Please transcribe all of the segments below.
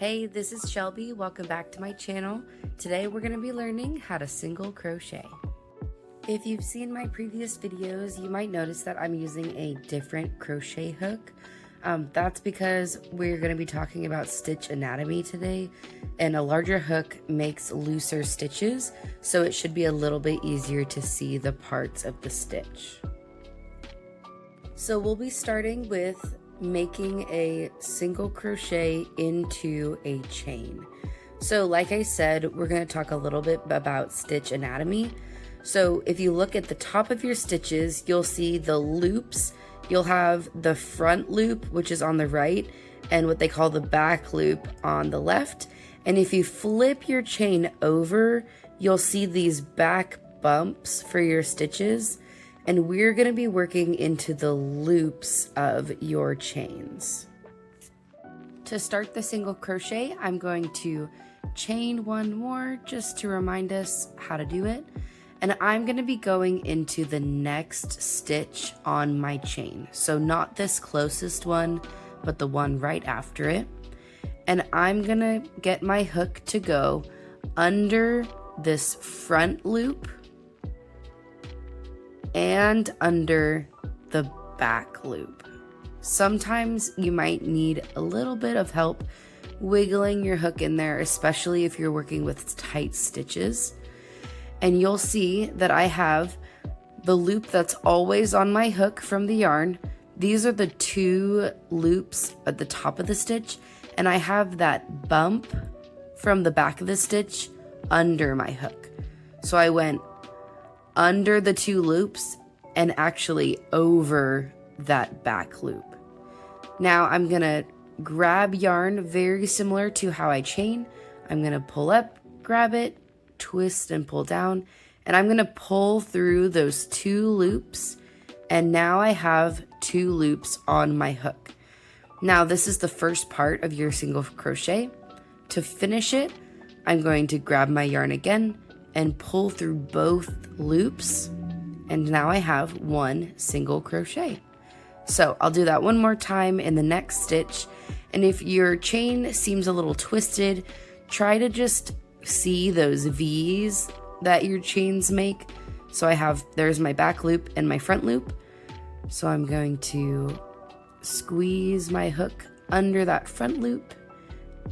Hey, this is Shelby. Welcome back to my channel. Today we're going to be learning how to single crochet. If you've seen my previous videos, you might notice that I'm using a different crochet hook. That's because we're going to be talking about stitch anatomy today, and a larger hook makes looser stitches, so it should be a little bit easier to see the parts of the stitch. So we'll be starting with making a single crochet into a chain. So like I said, we're going to talk a little bit about stitch anatomy. So if you look at the top of your stitches, you'll see the loops. You'll have the front loop, which is on the right, and what they call the back loop on the left. And if you flip your chain over, you'll see these back bumps for your stitches. And we're going to be working into the loops of your chains. To start the single crochet, I'm going to chain one more just to remind us how to do it. And I'm going to be going into the next stitch on my chain. So not this closest one, but the one right after it. And I'm going to get my hook to go under this front loop and under the back loop. Sometimes you might need a little bit of help wiggling your hook in there, especially if you're working with tight stitches. And you'll see that I have the loop that's always on my hook from the yarn. These are the two loops at the top of the stitch, and I have that bump from the back of the stitch under my hook. So I went under the two loops and actually over that back loop. Now I'm gonna grab yarn very similar to how I chain. I'm gonna pull up, grab it, twist and pull down, and I'm gonna pull through those two loops, and now I have two loops on my hook. Now this is the first part of your single crochet. To finish it, I'm going to grab my yarn again and pull through both loops, and now I have one single crochet. So I'll do that one more time in the next stitch, and if your chain seems a little twisted, try to just see those V's that your chains make. So there's my back loop and my front loop. So I'm going to squeeze my hook under that front loop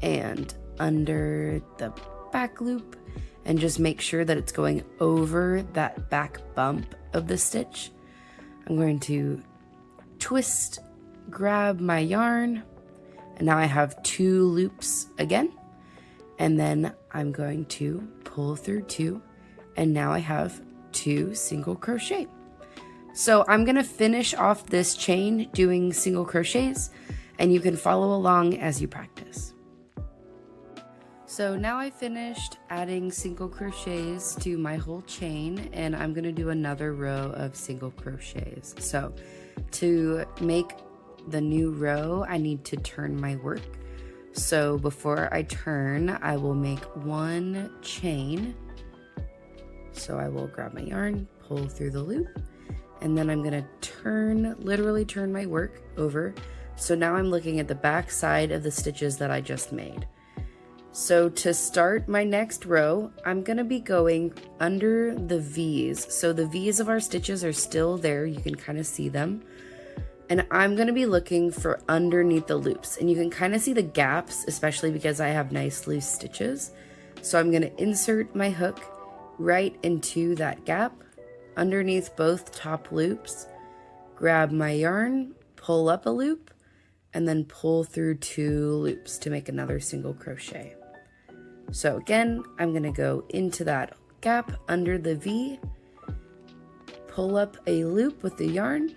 and under the back loop, and just make sure that it's going over that back bump of the stitch. I'm going to twist, grab my yarn, and now I have two loops again. And then I'm going to pull through two, and now I have two single crochet. So I'm going to finish off this chain doing single crochets, and you can follow along as you practice. So now I finished adding single crochets to my whole chain, and I'm going to do another row of single crochets. So to make the new row, I need to turn my work. So before I turn, I will make one chain. So I will grab my yarn, pull through the loop, and then I'm going to literally turn my work over. So now I'm looking at the back side of the stitches that I just made. So to start my next row, I'm going to be going under the V's. So the V's of our stitches are still there. You can kind of see them. And I'm going to be looking for underneath the loops. And you can kind of see the gaps, especially because I have nice loose stitches. So I'm going to insert my hook right into that gap underneath both top loops. Grab my yarn, pull up a loop, and then pull through two loops to make another single crochet. So again, I'm going to go into that gap under the V, pull up a loop with the yarn,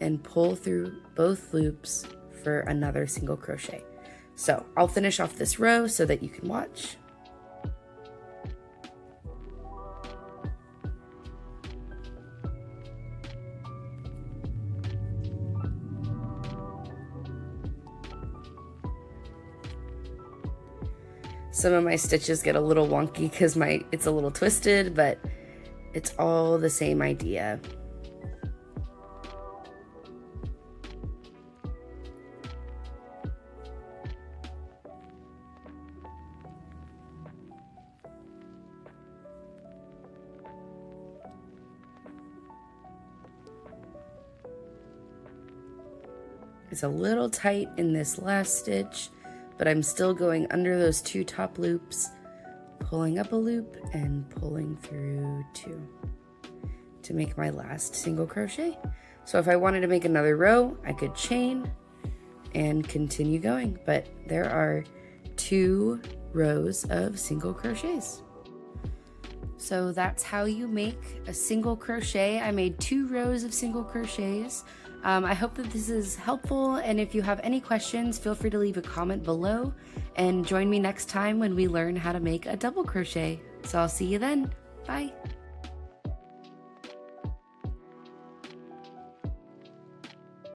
and pull through both loops for another single crochet. So I'll finish off this row so that you can watch. Some of my stitches get a little wonky because it's a little twisted, but it's all the same idea. It's a little tight in this last stitch, but I'm still going under those 2 top loops, pulling up a loop and pulling through 2 to make my last single crochet. So if I wanted to make another row, I could chain and continue going, but there are 2 rows of single crochets. So that's how you make a single crochet. I made 2 rows of single crochets. I hope that this is helpful, and if you have any questions, feel free to leave a comment below, and join me next time when we learn how to make a double crochet. So I'll see you then. Bye.